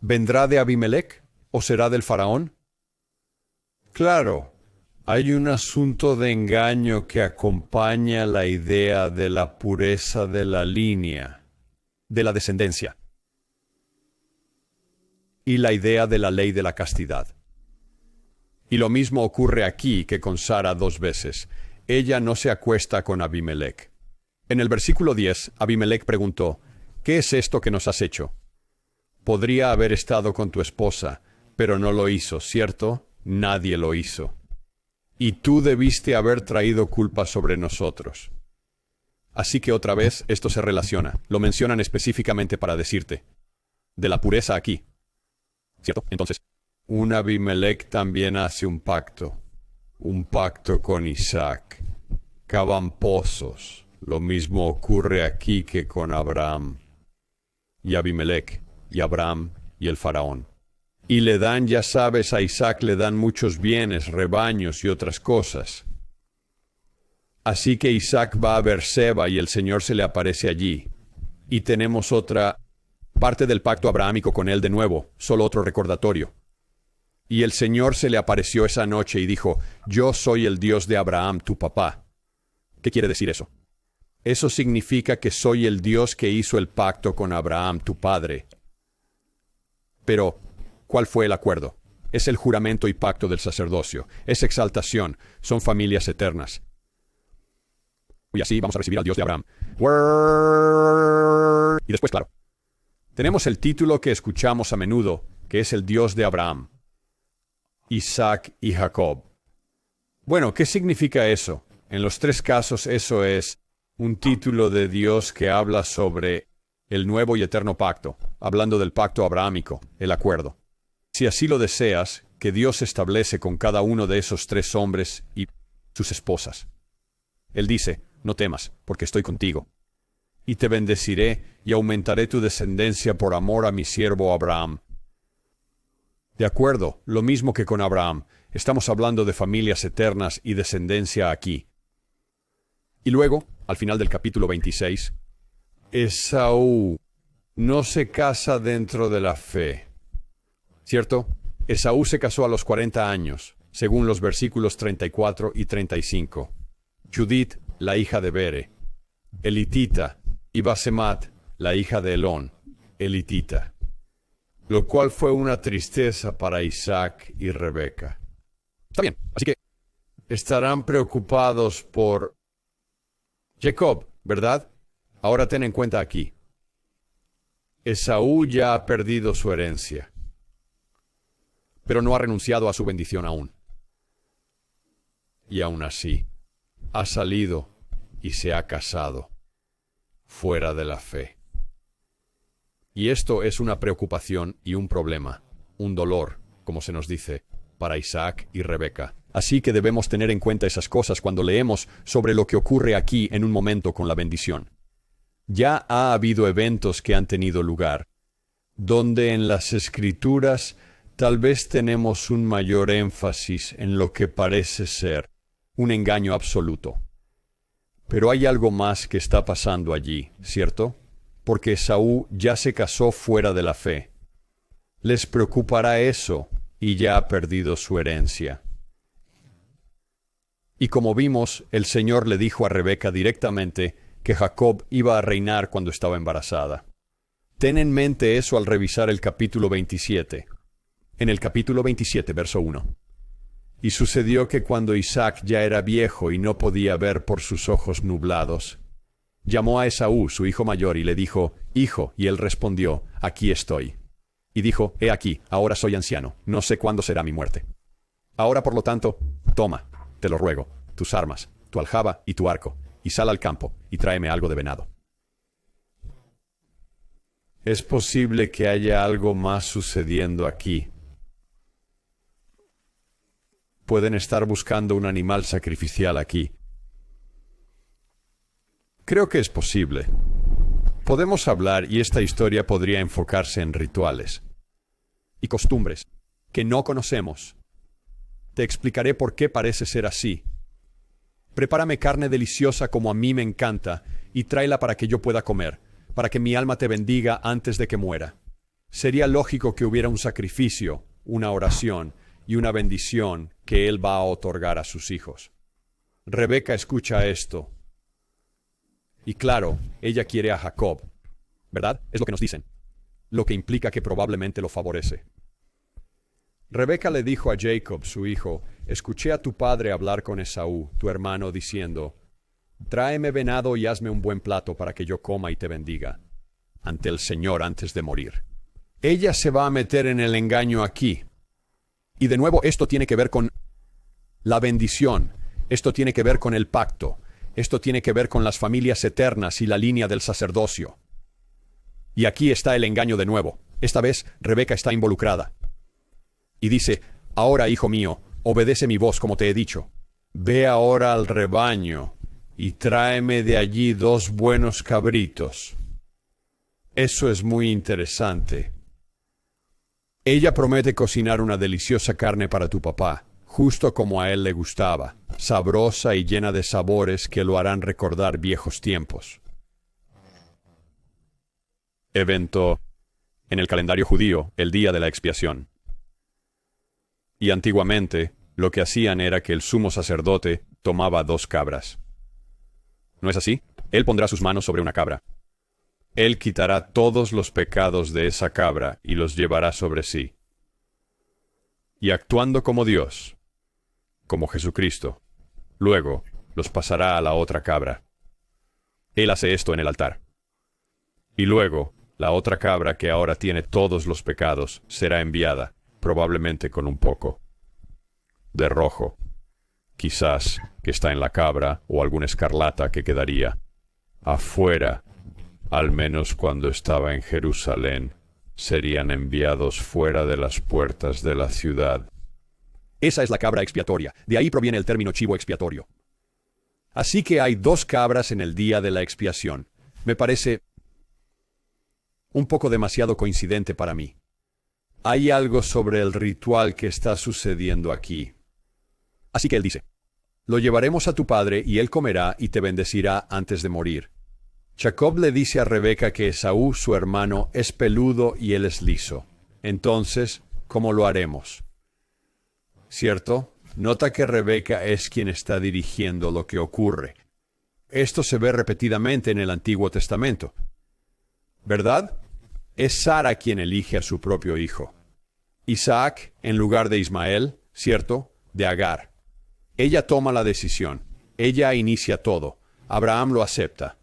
¿Vendrá de Abimelech o será del faraón? Claro, Hay un asunto de engaño que acompaña la idea de la pureza de la línea, de la descendencia, y la idea de la ley de la castidad. Y lo mismo ocurre aquí que con Sara 2 veces. Ella no se acuesta con Abimelech. En el versículo 10, Abimelech preguntó, ¿qué es esto que nos has hecho? Podría haber estado con tu esposa, pero no lo hizo, ¿cierto? Nadie lo hizo. Y tú debiste haber traído culpa sobre nosotros. Así que otra vez esto se relaciona. Lo mencionan específicamente para decirte, de la pureza aquí. ¿Cierto? Entonces, un Abimelech también hace un pacto con Isaac. Cavan pozos. Lo mismo ocurre aquí que con Abraham. Y Abimelech, y Abraham, y el faraón. Y le dan, ya sabes, a Isaac le dan muchos bienes, rebaños y otras cosas. Así que Isaac va a Beerseba y el Señor se le aparece allí. Y tenemos otra parte del pacto abrahámico con él de nuevo, solo otro recordatorio. Y el Señor se le apareció esa noche y dijo, yo soy el Dios de Abraham, tu papá. ¿Qué quiere decir eso? Eso significa que soy el Dios que hizo el pacto con Abraham, tu padre. Pero, ¿cuál fue el acuerdo? Es el juramento y pacto del sacerdocio. Es exaltación. Son familias eternas. Y así vamos a recibir al Dios de Abraham. Y después, claro, tenemos el título que escuchamos a menudo, que es el Dios de Abraham, Isaac y Jacob. Bueno, ¿qué significa eso? En los 3 casos eso es un título de Dios que habla sobre el nuevo y eterno pacto, hablando del pacto abrahámico, el acuerdo. Si así lo deseas, que Dios establece con cada uno de esos 3 hombres y sus esposas. Él dice, no temas, porque estoy contigo. Y te bendeciré y aumentaré tu descendencia por amor a mi siervo Abraham. De acuerdo, lo mismo que con Abraham, estamos hablando de familias eternas y descendencia aquí. Y luego, al final del capítulo 26, Esaú no se casa dentro de la fe. ¿Cierto? Esaú se casó a los 40 años, según los versículos 34 y 35. Judith, la hija de Bere, elitita, y Basemat, la hija de Elón, elitita. Lo cual fue una tristeza para Isaac y Rebeca. Está bien, así que estarán preocupados por Jacob, ¿verdad? Ahora ten en cuenta aquí. Esaú ya ha perdido su herencia, pero no ha renunciado a su bendición aún. Y aún así, ha salido y se ha casado fuera de la fe. Y esto es una preocupación y un problema, un dolor, como se nos dice, para Isaac y Rebeca. Así que debemos tener en cuenta esas cosas cuando leemos sobre lo que ocurre aquí en un momento con la bendición. Ya ha habido eventos que han tenido lugar, donde en las Escrituras tal vez tenemos un mayor énfasis en lo que parece ser un engaño absoluto. Pero hay algo más que está pasando allí, ¿cierto? Porque Esaú ya se casó fuera de la fe. Les preocupará eso y ya ha perdido su herencia. Y como vimos, el Señor le dijo a Rebeca directamente que Jacob iba a reinar cuando estaba embarazada. Ten en mente eso al revisar el capítulo 27. En el capítulo 27, verso 1. Y sucedió que cuando Isaac ya era viejo y no podía ver por sus ojos nublados, llamó a Esaú, su hijo mayor, y le dijo, Hijo, y él respondió, Aquí estoy. Y dijo, He aquí, ahora soy anciano, no sé cuándo será mi muerte. Ahora, por lo tanto, toma, te lo ruego, tus armas, tu aljaba y tu arco, y sal al campo, y tráeme algo de venado. Es posible que haya algo más sucediendo aquí. Pueden estar buscando un animal sacrificial aquí. Creo que es posible. Podemos hablar y esta historia podría enfocarse en rituales y costumbres que no conocemos. Te explicaré por qué parece ser así. Prepárame carne deliciosa como a mí me encanta y tráela para que yo pueda comer, para que mi alma te bendiga antes de que muera. Sería lógico que hubiera un sacrificio, una oración y una bendición que Él va a otorgar a sus hijos. Rebeca escucha esto. Y claro, ella quiere a Jacob, ¿verdad? Es lo que nos dicen, lo que implica que probablemente lo favorece. Rebeca le dijo a Jacob, su hijo, escuché a tu padre hablar con Esaú, tu hermano, diciendo, tráeme venado y hazme un buen plato para que yo coma y te bendiga ante el Señor antes de morir. Ella se va a meter en el engaño aquí. Y de nuevo, esto tiene que ver con la bendición, esto tiene que ver con el pacto, esto tiene que ver con las familias eternas y la línea del sacerdocio. Y aquí está el engaño de nuevo. Esta vez, Rebeca está involucrada. Y dice, ahora, hijo mío, obedece mi voz como te he dicho. Ve ahora al rebaño y tráeme de allí 2 buenos cabritos. Eso es muy interesante. Ella promete cocinar una deliciosa carne para tu papá, justo como a él le gustaba, sabrosa y llena de sabores que lo harán recordar viejos tiempos. Evento en el calendario judío, el día de la expiación. Y antiguamente, lo que hacían era que el sumo sacerdote tomaba 2 cabras. ¿No es así? Él pondrá sus manos sobre una cabra. Él quitará todos los pecados de esa cabra y los llevará sobre sí. Y actuando como Dios, como Jesucristo, luego los pasará a la otra cabra. Él hace esto en el altar. Y luego, la otra cabra que ahora tiene todos los pecados será enviada, probablemente con un poco de rojo, quizás que está en la cabra o alguna escarlata que quedaría afuera. Al menos cuando estaba en Jerusalén, serían enviados fuera de las puertas de la ciudad. Esa es la cabra expiatoria. De ahí proviene el término chivo expiatorio. Así que hay 2 cabras en el día de la expiación. Me parece un poco demasiado coincidente para mí. Hay algo sobre el ritual que está sucediendo aquí. Así que él dice, lo llevaremos a tu padre y él comerá y te bendecirá antes de morir. Jacob le dice a Rebeca que Esaú, su hermano, es peludo y él es liso. Entonces, ¿cómo lo haremos? ¿Cierto? Nota que Rebeca es quien está dirigiendo lo que ocurre. Esto se ve repetidamente en el Antiguo Testamento, ¿verdad? Es Sara quien elige a su propio hijo. Isaac en lugar de Ismael, ¿cierto? De Agar. Ella toma la decisión. Ella inicia todo. Abraham lo acepta.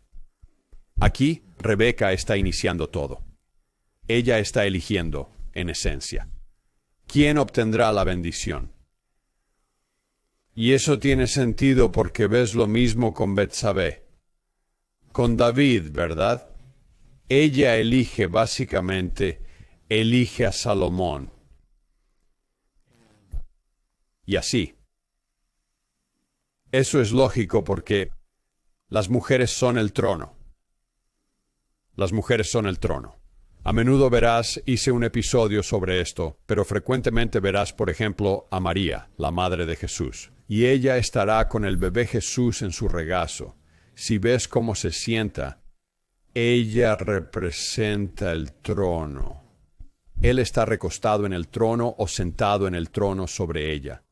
Aquí, Rebeca está iniciando todo. Ella está eligiendo, en esencia. ¿Quién obtendrá la bendición? Y eso tiene sentido porque ves lo mismo con Betsabé. Con David, ¿verdad? Ella elige, básicamente, elige a Salomón. Y así. Eso es lógico porque las mujeres son el trono. Las mujeres son el trono. A menudo verás, hice un episodio sobre esto, pero frecuentemente verás, por ejemplo, a María, la madre de Jesús. Y ella estará con el bebé Jesús en su regazo. Si ves cómo se sienta, ella representa el trono. Él está recostado en el trono o sentado en el trono sobre ella.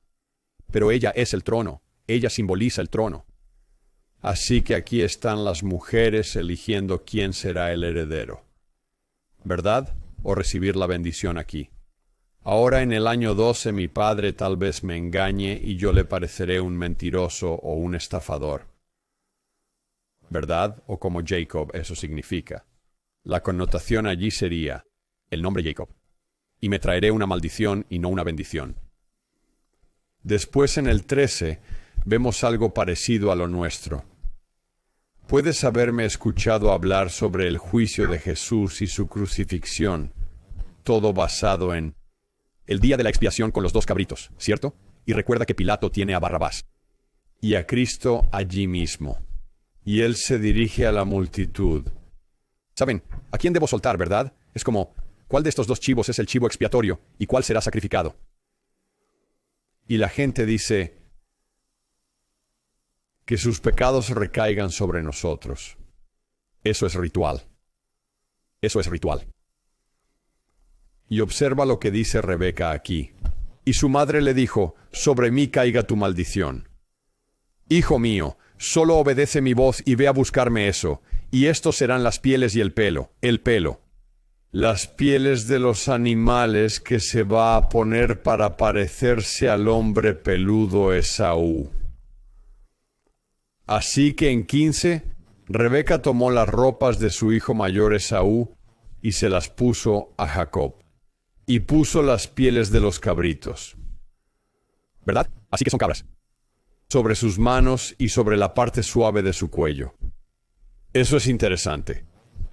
Pero ella es el trono. Ella simboliza el trono. Así que aquí están las mujeres eligiendo quién será el heredero. ¿Verdad? O recibir la bendición aquí. Ahora en el año 12 mi padre tal vez me engañe y yo le pareceré un mentiroso o un estafador. ¿Verdad? O como Jacob eso significa. La connotación allí sería el nombre Jacob. Y me traeré una maldición y no una bendición. Después en el 13 vemos algo parecido a lo nuestro. Puedes haberme escuchado hablar sobre el juicio de Jesús y su crucifixión, todo basado en el día de la expiación con los 2 cabritos, ¿cierto? Y recuerda que Pilato tiene a Barrabás y a Cristo allí mismo. Y él se dirige a la multitud. ¿Saben? ¿A quién debo soltar, verdad? Es como, ¿cuál de estos 2 chivos es el chivo expiatorio y cuál será sacrificado? Y la gente dice, que sus pecados recaigan sobre nosotros. Eso es ritual. Eso es ritual. Y observa lo que dice Rebeca aquí. Y su madre le dijo, sobre mí caiga tu maldición. Hijo mío, solo obedece mi voz y ve a buscarme eso, y estos serán las pieles y el pelo. Las pieles de los animales que se va a poner para parecerse al hombre peludo Esaú. Así que en 15, Rebeca tomó las ropas de su hijo mayor Esaú y se las puso a Jacob. Y puso las pieles de los cabritos. ¿Verdad? Así que son cabras. Sobre sus manos y sobre la parte suave de su cuello. Eso es interesante.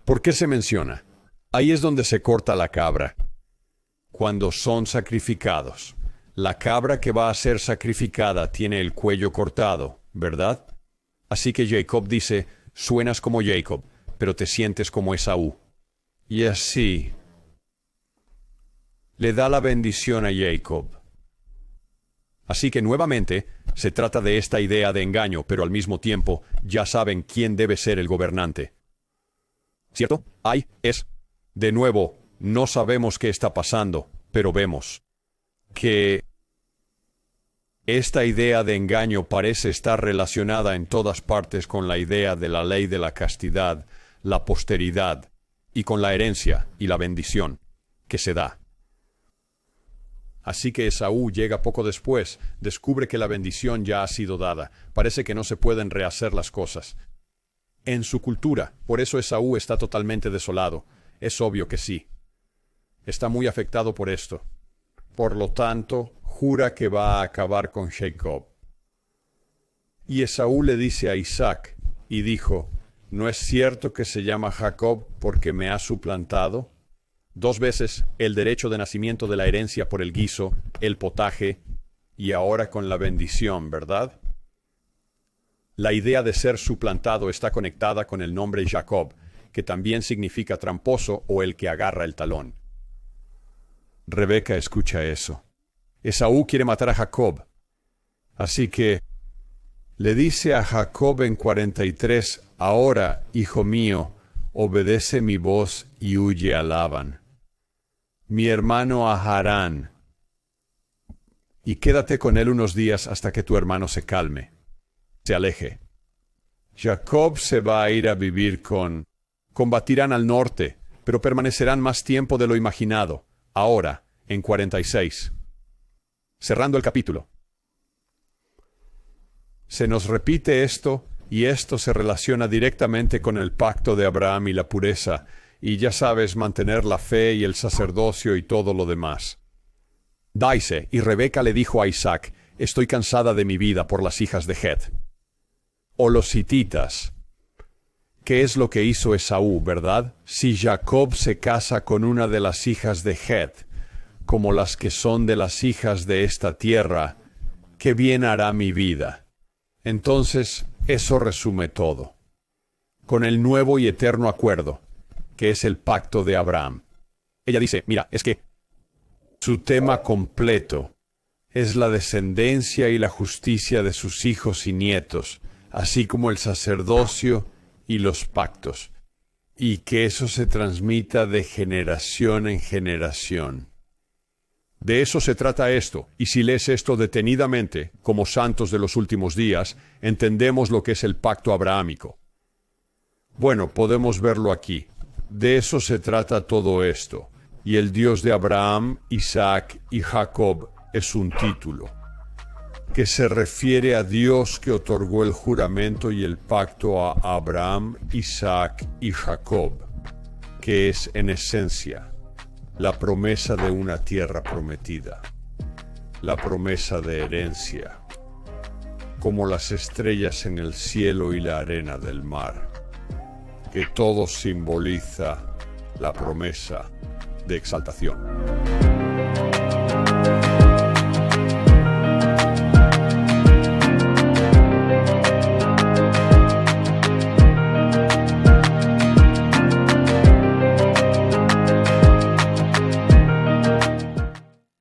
¿Por qué se menciona? Ahí es donde se corta la cabra. Cuando son sacrificados. La cabra que va a ser sacrificada tiene el cuello cortado, ¿verdad? Así que Jacob dice, suenas como Jacob, pero te sientes como Esaú. Y así le da la bendición a Jacob. Así que nuevamente se trata de esta idea de engaño, pero al mismo tiempo ya saben quién debe ser el gobernante. ¿Cierto? De nuevo, no sabemos qué está pasando, pero vemos que esta idea de engaño parece estar relacionada en todas partes con la idea de la ley de la castidad, la posteridad, y con la herencia y la bendición que se da. Así que Esaú llega poco después, descubre que la bendición ya ha sido dada. Parece que no se pueden rehacer las cosas. En su cultura, por eso Esaú está totalmente desolado. Es obvio que sí. Está muy afectado por esto. Por lo tanto, jura que va a acabar con Jacob. Y Esaú le dice a Isaac, y dijo, ¿no es cierto que se llama Jacob porque me ha suplantado? 2 veces el derecho de nacimiento de la herencia por el guiso, el potaje, y ahora con la bendición, ¿verdad? La idea de ser suplantado está conectada con el nombre Jacob, que también significa tramposo o el que agarra el talón. Rebeca escucha eso. Esaú quiere matar a Jacob. Así que le dice a Jacob en 43, ahora, hijo mío, obedece mi voz y huye a Labán, mi hermano a Harán, y quédate con él unos días hasta que tu hermano se calme, se aleje. Jacob se va a ir a vivir combatirán al norte, pero permanecerán más tiempo de lo imaginado, ahora, en 46. Cerrando el capítulo. Se nos repite esto, y esto se relaciona directamente con el pacto de Abraham y la pureza, y ya sabes, mantener la fe y el sacerdocio y todo lo demás. Daise, y Rebeca le dijo a Isaac, estoy cansada de mi vida por las hijas de Het. O los hititas. ¿Qué es lo que hizo Esaú, verdad? Si Jacob se casa con una de las hijas de Het, como las que son de las hijas de esta tierra, ¿qué bien hará mi vida? Entonces, eso resume todo. Con el nuevo y eterno acuerdo, que es el pacto de Abraham. Ella dice, mira, es que su tema completo es la descendencia y la justicia de sus hijos y nietos, así como el sacerdocio y los pactos, y que eso se transmita de generación en generación. De eso se trata esto, y si lees esto detenidamente, como santos de los últimos días, entendemos lo que es el pacto abrahámico. Bueno, podemos verlo aquí. De eso se trata todo esto, y el Dios de Abraham, Isaac y Jacob es un título, que se refiere a Dios que otorgó el juramento y el pacto a Abraham, Isaac y Jacob, que es en esencia la promesa de una tierra prometida, la promesa de herencia, como las estrellas en el cielo y la arena del mar, que todo simboliza la promesa de exaltación.